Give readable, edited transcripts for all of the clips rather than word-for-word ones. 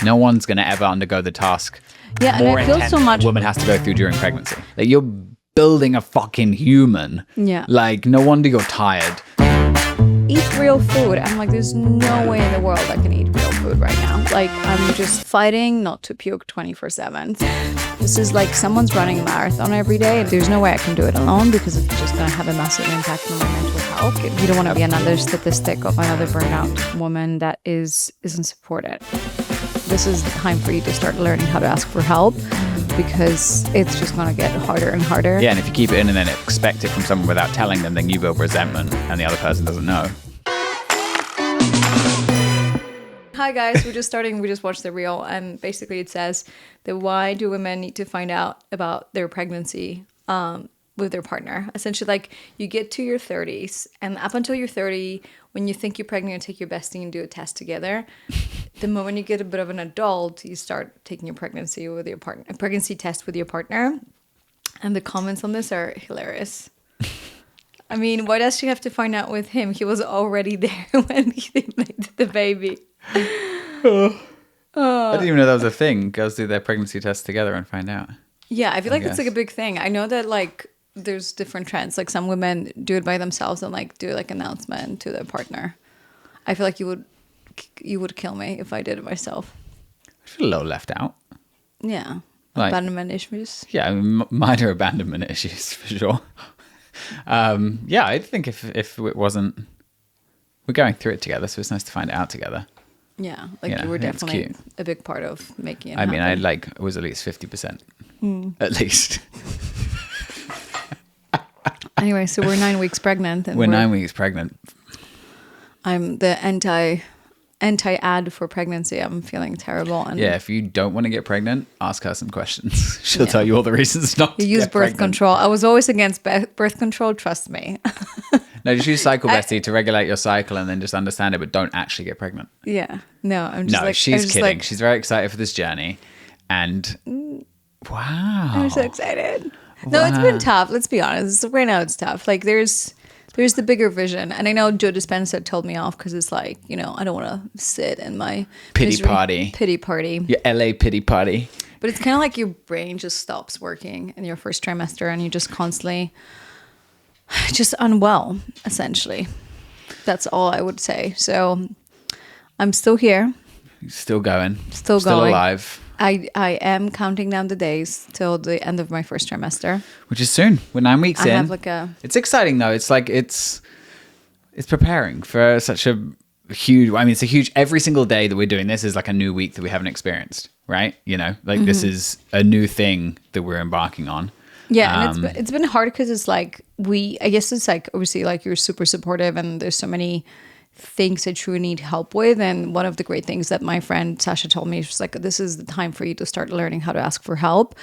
No one's going to ever undergo the task Yeah, and more I feel intense so than much. a woman has to go through during pregnancy. Like, you're building a fucking human. Yeah. Like, no wonder you're tired. Eat real food. I'm like, there's no way in the world I can eat real food right now. Like, I'm just fighting not to puke 24/7. This is like someone's running a marathon every day. There's no way I can do it alone because it's just going to have a massive impact on my mental health. You don't want to be another statistic of another burnout woman that isn't supported. This is the time for you to start learning how to ask for help because it's just going to get harder and harder. Yeah, and if you keep it in and then expect it from someone without telling them, then you build resentment and the other person doesn't know. Hi guys, we just watched the reel, and basically it says that why do women need to find out about their pregnancy with their partner? Essentially, like, you get to your 30s, and up until you're 30, when you think you're pregnant, you take your bestie and do a test together. The moment you get a bit of an adult, you start taking your pregnancy with your partner, a pregnancy test with your partner, and the comments on this are hilarious. I mean, why does she have to find out with him? He was already there when he made the baby. I didn't even know that was a thing. Girls do their pregnancy test together and find out. Yeah, I feel like it's like a big thing. I know that like there's different trends. Like some women do it by themselves and like do like announcement to their partner. I feel like you would kill me if I did it myself. I feel a little left out. Yeah, Like, abandonment issues. Yeah, I mean, minor abandonment issues for sure. Yeah, I think if it wasn't, we're going through it together, so it's nice to find it out together. Yeah, like Yeah, you were I think it's definitely cute. a big part of making it I mean, I happen. was at least 50%. At least. Anyway, so we're 9 weeks pregnant. And We're 9 weeks pregnant. I'm the anti-ad for pregnancy. I'm feeling terrible. And Yeah, if you don't want to get pregnant, ask her some questions. She'll Yeah. tell you all the reasons not to you use get birth pregnant. control. I was always against birth control. Trust me. No, just use Cycle Bestie to regulate your cycle and then just understand it, but don't actually get pregnant. Yeah. No, I'm just No, like she's I'm just kidding. like, She's very excited for this journey. And wow. I'm so excited. No, it's been tough. Let's be honest. Right now, it's tough. Like there's the bigger vision, and I know Joe Dispenza told me off because it's like, you know, I don't want to sit in my Pity party. Pity party. Your LA pity party. But it's kind of like your brain just stops working in your first trimester, and you're just constantly just unwell. Essentially, that's all I would say. So I'm still here. Still going. Still Still going. alive. I am counting down the days till the end of my first trimester. Which is soon. We're 9 weeks I in. have like a It's exciting though. It's like it's preparing for such a huge. I mean, it's a huge. Every single day that we're doing this is like a new week that we haven't experienced, right? You know, like this is a new thing that we're embarking on. yeah, and it's been hard because it's like I guess it's like obviously like you're super supportive and there's so many things that you need help with, and one of the great things that my friend Sasha told me was like, this is the time for you to start learning how to ask for help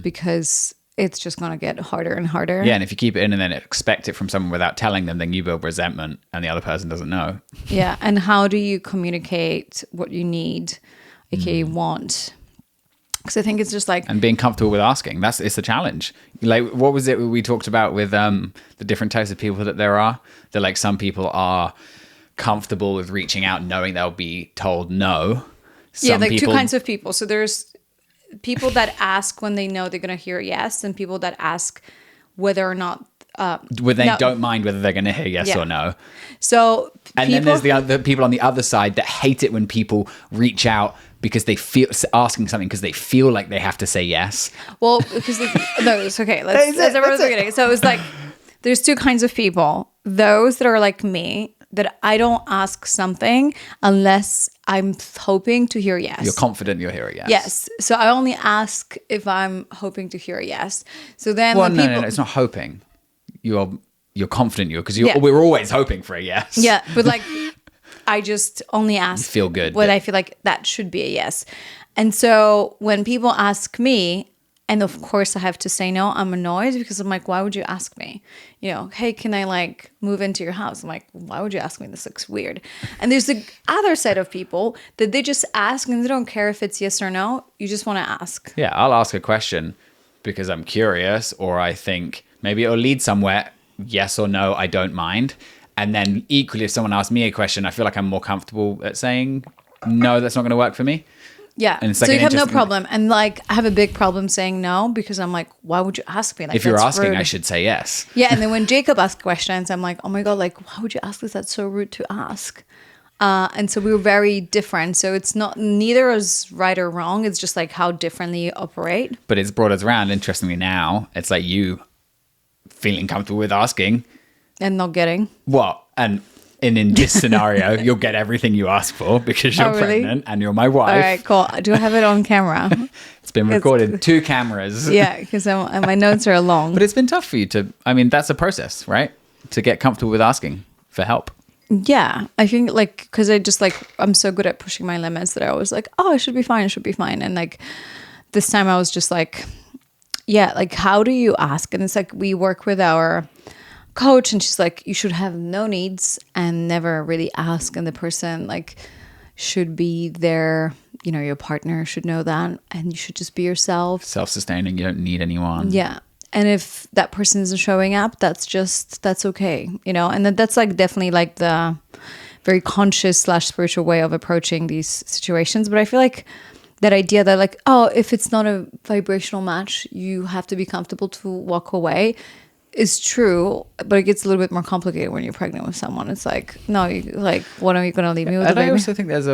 because it's just going to get harder and harder. Yeah, and if you keep it in and then expect it from someone without telling them, then you build resentment and the other person doesn't know. Yeah, and how do you communicate what you need, aka want? Because I think it's just like And being comfortable with asking, it's a challenge. Like, what was it we talked about with the different types of people that there are? That like some people are comfortable with reaching out knowing they'll be told no. yeah, like two kinds of people. So there's people that ask when they know they're going to hear yes, and people that ask whether or not where they no. don't mind whether they're going to hear yes Yeah. or no. So And then there's the other people on the other side that hate it when people reach out because they feel asking something because they feel like they have to say yes. Well, because no, it's okay. That's beginning. So it's like there's two kinds of people. Those that are like me, that I don't ask something unless I'm hoping to hear yes. You're confident you'll hear a yes. Yes. So I only ask if I'm hoping to hear a yes. So then Well, when no, people, it's not hoping. You're confident because Yeah. we're always hoping for a yes. yeah, but like I just only ask feel good when that- I feel like that should be a yes. And so when people ask me, and of course I have to say no, I'm annoyed because I'm like, why would you ask me? You know, hey, can I like move into your house? I'm like, why would you ask me? This looks weird. And there's the other side of people that they just ask and they don't care if it's yes or no. You just want to ask. Yeah, I'll ask a question because I'm curious or I think maybe it'll lead somewhere. Yes or no, I don't mind. And then equally, if someone asks me a question, I feel like I'm more comfortable at saying, no, that's not going to work for me. Yeah. And it's like so an you have no interesting- problem. And like, I have a big problem saying no because I'm like, why would you ask me? Like, If you're that's asking, rude. I should say yes. Yeah. And then when Jacob asks questions, I'm like, oh my God, like, why would you ask this? That's so rude to ask. And so we were very different. So it's not, neither is right or wrong. It's just like how differently you operate. But it's brought us around. Interestingly, now it's like you feeling comfortable with asking And not getting. what, and in this scenario, you'll get everything you ask for because you're Oh, really? pregnant and you're my wife. All right, cool. Do I have it on camera? It's been recorded. 2 cameras. Yeah, because my notes are long. But it's been tough for you to. I mean, that's a process, right? To get comfortable with asking for help. Yeah, I think like because I just like I'm so good at pushing my limits that I was like, oh, I should be fine, I should be fine. And like this time I was just like, yeah, like how do you ask? And it's like we work with our coach, and she's like, you should have no needs and never really ask, and the person like should be there. You know, your partner should know that, and you should just be yourself. Self-sustaining. You don't need anyone. Yeah. And if that person isn't showing up, that's okay, you know? And that's like definitely like the very conscious / spiritual way of approaching these situations. But I feel like that idea that like, oh, if it's not a vibrational match, you have to be comfortable to walk away is true. But it gets a little bit more complicated when you're pregnant with someone. It's like, no, like, when are you going to leave me with the And baby? I also think there's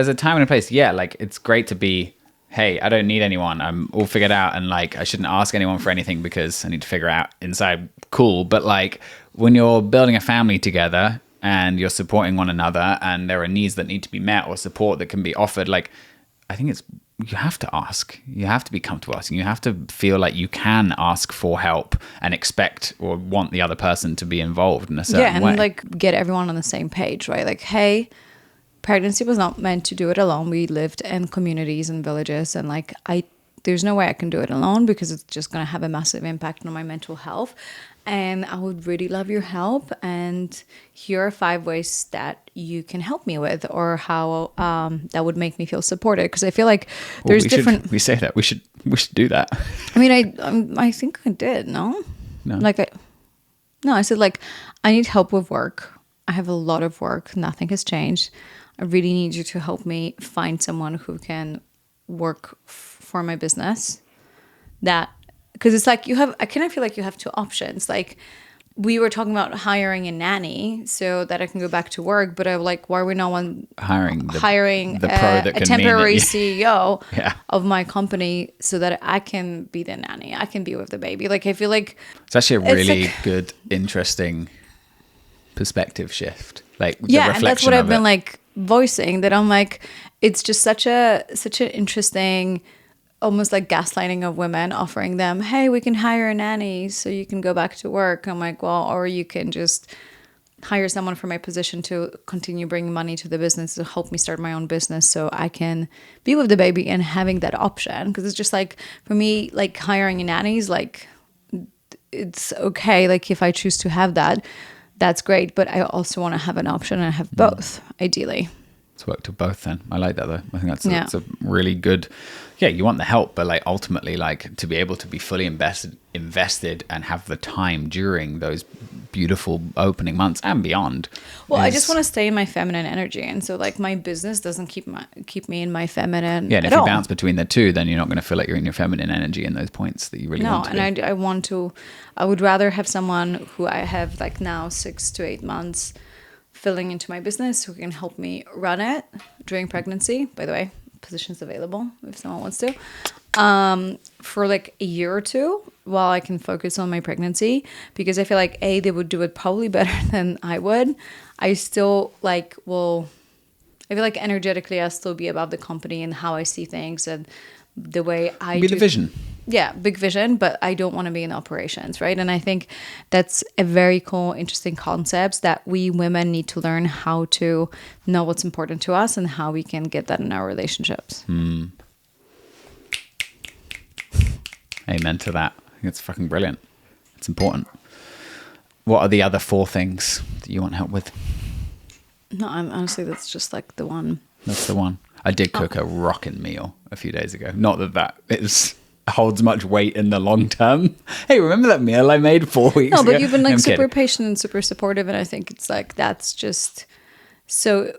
a time and a place. Yeah, like it's great to be, hey, I don't need anyone. I'm all figured out, and like I shouldn't ask anyone for anything because I need to figure out inside. Cool. But like when you're building a family together and you're supporting one another and there are needs that need to be met or support that can be offered, like I think you have to ask. You have to be comfortable asking. You have to feel like you can ask for help and expect or want the other person to be involved in a certain way. And like get everyone on the same page, right? Like, hey, pregnancy was not meant to do it alone. We lived in communities and villages, and like there's no way I can do it alone because it's just going to have a massive impact on my mental health. And I would really love your help. And here are 5 ways that you can help me with, or how that would make me feel supported. Because I feel like there's different. We say that we should do that. I mean, I think I did. No. I said like I need help with work. I have a lot of work. Nothing has changed. I really need you to help me find someone who can work for my business. Because it's like I kind of feel like you have 2 options. Like we were talking about hiring a nanny so that I can go back to work, but I'm like, why are we not hiring the pro that a can temporary mean CEO Yeah. of my company so that I can be the nanny. I can be with the baby. Like I feel like It's actually a really like, good, interesting perspective shift. Like yeah, and that's what I've been like voicing, that I'm like, it's just such an interesting, almost like gaslighting of women, offering them, hey, we can hire a nanny so you can go back to work. I'm like, well, or you can just hire someone for my position to continue bringing money to the business to help me start my own business so I can be with the baby, and having that option. Because it's just like, for me, like hiring a nanny is like, it's okay. Like if I choose to have that, that's great. But I also want to have an option and have both, ideally. It's worked to both then. I like that though. I think that's a really good, you want the help, but like ultimately like to be able to be fully invested and have the time during those beautiful opening months and beyond. Well, I just want to stay in my feminine energy. And so like my business doesn't keep me in my feminine. Yeah, and if you bounce between the 2, then you're not going to feel like you're in your feminine energy in those points that you really want to be. And I would rather have someone who I have like now 6 to 8 months filling into my business who can help me run it during pregnancy. By the way, positions available if someone wants to, for like a year or 2 while I can focus on my pregnancy, because I feel like they would do it probably better than I would. I still I feel like energetically I'll still be above the company and how I see things and the way I be the vision. Yeah, big vision, but I don't want to be in operations, right? And I think that's a very cool, interesting concept that we women need to learn how to know what's important to us and how we can get that in our relationships. Amen to that. I think it's fucking brilliant. It's important. What are the other 4 things that you want help with? No, honestly, that's just like the one. That's the one. I did cook a rockin' meal a few days ago. Not that holds much weight in the long term. Hey, remember that meal I made 4 weeks ago? No, but you've been like I'm super kidding. patient and super supportive, and I think it's like that's just so.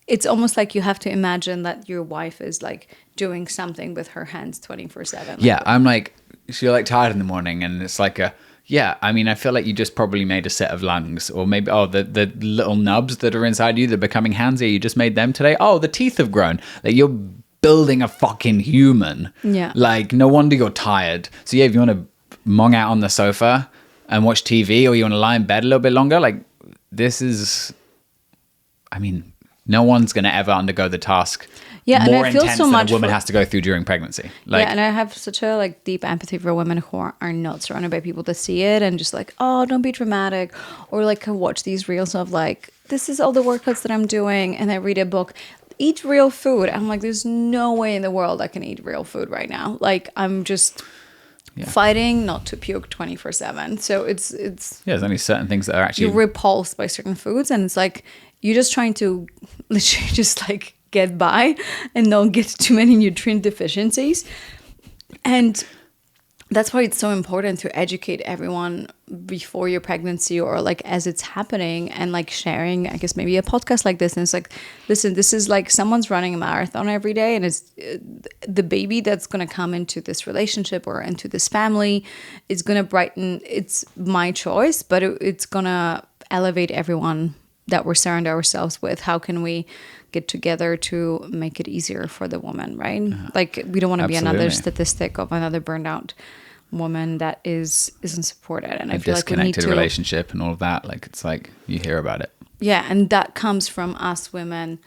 it's almost like you have to imagine that your wife is like doing something with her hands 24/7. Yeah, I'm like, so you're like tired in the morning, and it's like I mean, I feel like you just probably made a set of lungs, or maybe, the little nubs that are inside you, they're becoming hands. You just made them today. Oh, the teeth have grown. Like, you're building a fucking human. Yeah. Like, no wonder you're tired. So yeah, if you want to mong out on the sofa and watch TV, or you want to lie in bed a little bit longer, like, this is, I mean, no one's going to ever undergo the task more and I feel intense so than much a woman has to go through during pregnancy. Like, yeah, and I have such a like deep empathy for women who are not surrounded by people that see it and just like, oh, don't be dramatic, or like watch these reels of like, this is all the workouts that I'm doing, and I read a book. Eat real food. I'm like, there's no way in the world I can eat real food right now. Like, I'm just fighting not to puke 24/7. So it's there's only certain things that are actually, you're repulsed by certain foods, and it's like you're just trying to literally just like get by and not get too many nutrient deficiencies. And that's why it's so important to educate everyone before your pregnancy, or like as it's happening, and like sharing, I guess, maybe a podcast like this. And it's like, listen, this is like someone's running a marathon every day, and it's the baby that's going to come into this relationship or into this family is going to brighten. It's my choice, but it's going to elevate everyone that we're surrounding ourselves with. How can we get together to make it easier for the woman, right? Like, we don't want to be another statistic of another burned out woman that isn't supported. And I feel like we need to, relationship and all of that. Like, it's like, you hear about it. Yeah, and that comes from us women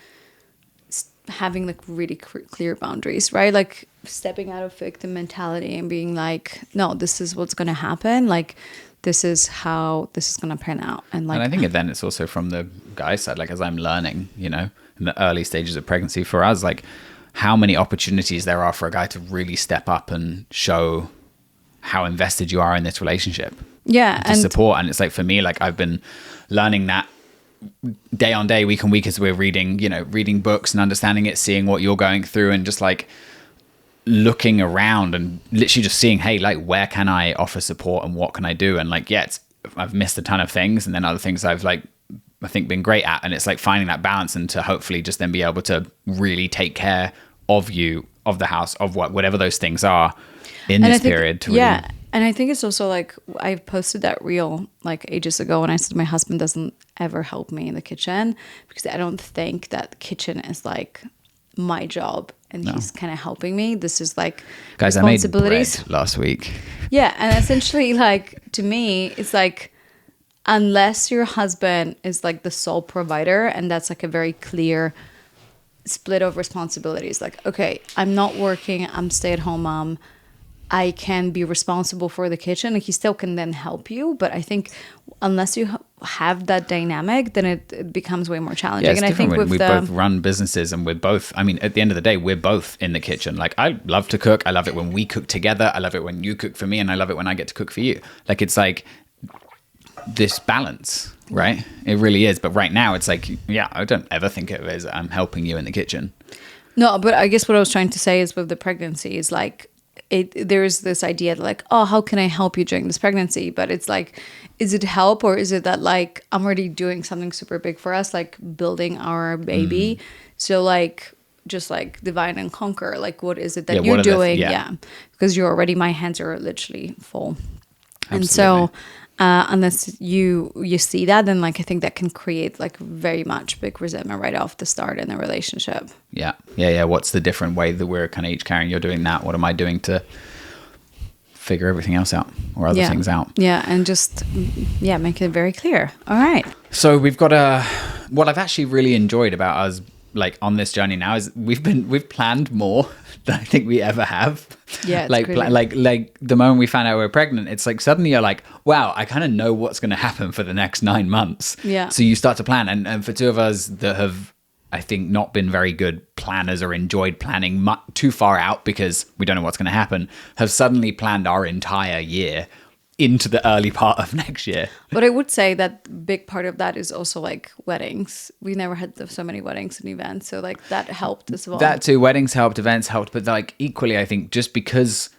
having like really clear boundaries, right? Like stepping out of victim mentality and being like, no, this is what's going to happen. Like, this is how this is going to pan out. And like, and I think then it's also from the guy's side, like, as I'm learning, you know, in the early stages of pregnancy for us, like how many opportunities there are for a guy to really step up and show how invested you are in this relationship. Yeah. And support. And it's like, for me, like, I've been learning that day on day, week on week, as we're reading books and understanding it, seeing what you're going through, and just like looking around and literally just seeing, hey, like, where can I offer support and what can I do? And like, I've missed a ton of things, and then other things I've like, I think, been great at. And it's like finding that balance, and to hopefully just then be able to really take care of you, of the house, of whatever those things are in this period. And I think it's also like, I posted that reel like ages ago, and I said my husband doesn't ever help me in the kitchen, because I don't think that the kitchen is like my job, and he's kind of helping me. This is like, guys, I made bread last week. Yeah, and essentially, like, to me, it's like, unless your husband is like the sole provider, and that's like a very clear split of responsibilities. Like, okay, I'm not working, I'm stay-at-home mom, I can be responsible for the kitchen, and he still can then help you. But I think unless you have that dynamic, then it becomes way more challenging. Yeah, it's and I think we both run businesses, and we're both, I mean, at the end of the day, we're both in the kitchen. Like, I love to cook. I love it when we cook together. I love it when you cook for me, and I love it when I get to cook for you. Like, it's like this balance, right? It really is. But right now it's like, yeah, I don't ever think of it as I'm helping you in the kitchen. No, but I guess what I was trying to say is, with the pregnancy is like, there is this idea that like, oh, how can I help you during this pregnancy? But it's like, is it help, or is it that like, I'm already doing something super big for us, like building our baby? So like, just like divide and conquer, like, what is it that you're doing? Because you're already, my hands are literally full. Absolutely. And so unless you see that, then like, I think that can create like very much big resentment right off the start in a relationship. Yeah. What's the different way that we're kind of each carrying? You're doing that, what am I doing to figure everything else out, or other things out? And just make it very clear. All right, so we've got what I've actually really enjoyed about us, like, on this journey now, is we've planned more than I think we ever have. Yeah, it's like the moment we found out we were pregnant, it's like suddenly you're like, wow, I kind of know what's going to happen for the next 9 months. Yeah. So you start to plan, and for two of us that have, I think, not been very good planners or enjoyed planning too far out because we don't know what's going to happen, have suddenly planned our entire year into the early part of next year. But I would say that big part of that is also like weddings. We never had so many weddings and events, so like that helped as well. That too, weddings helped, events helped, but like equally, I think just because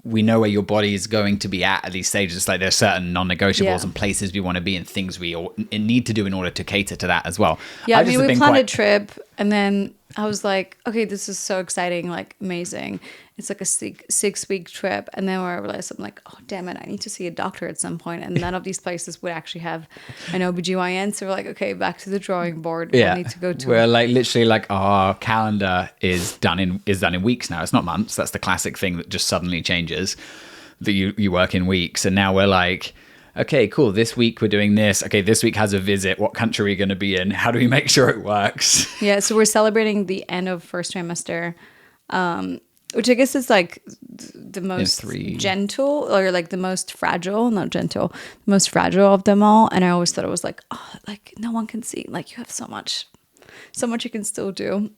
we know where your body is going to be at these stages, it's like there's certain non-negotiables and places we want to be and things we need to do in order to cater to that as well. Yeah, I mean, we planned a trip And then I was like, okay, this is so exciting, like amazing. It's like a 6-week trip. And then I realized, I'm like, oh, damn it, I need to see a doctor at some point. And none of these places would actually have an OBGYN. So we're like, okay, back to the drawing board. Yeah. We'll need to go to. We're like literally like our calendar is done in weeks now. It's not months. That's the classic thing that just suddenly changes, that you work in weeks. And now we're like, okay, cool. This week we're doing this. Okay, this week has a visit. What country are we going to be in? How do we make sure it works? Yeah, so we're celebrating the end of first trimester, which I guess is like the most gentle, or like the most fragile, not gentle, the most fragile of them all. And I always thought it was like, oh, like no one can see. Like you have so much you can still do.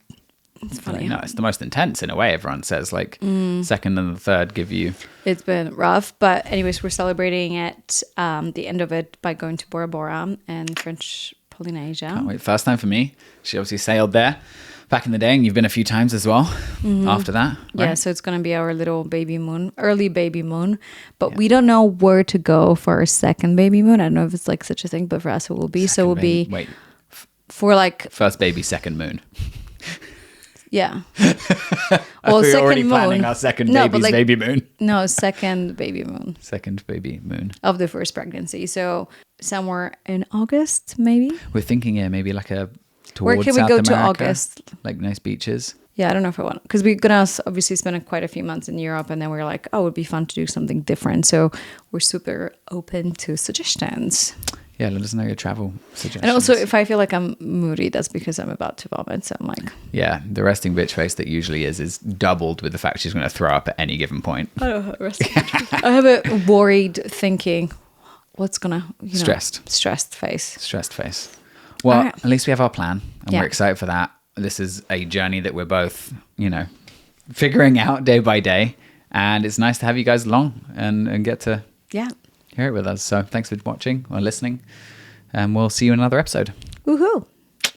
It's funny. No, it's the most intense in a way. Everyone says like second and the third give you. It's been rough, but anyways, we're celebrating at the end of it by going to Bora Bora and French Polynesia. Can't wait. First time for me. She obviously sailed there back in the day, and you've been a few times as well after that. Right? Yeah, so it's going to be our little baby moon, early baby moon, but we don't know where to go for our second baby moon. I don't know if it's like such a thing, but for us it will be. So it will be for like first baby, second moon. Yeah. Well, we're already second planning moon. our second baby's baby moon. No, second baby moon. Second baby moon. Of the first pregnancy. So somewhere in August, maybe? We're thinking, towards Where can we South go America, to August? Like nice beaches. Yeah, I don't know if I want, because we're going to obviously spend quite a few months in Europe, and then we're like, oh, it would be fun to do something different. So we're super open to suggestions. Yeah, let us know your travel suggestions. And also, if I feel like I'm moody, that's because I'm about to vomit. So I'm like... Yeah, the resting bitch face that usually is doubled with the fact she's going to throw up at any given point. I don't have a resting bitch face. I have a worried thinking, what's going to... Stressed face. Stressed face. Well, At least we have our plan, and we're excited for that. This is a journey that we're both, figuring out day by day. And it's nice to have you guys along and get to... Yeah. Hear it with us. So thanks for watching or listening, and we'll see you in another episode. Woohoo!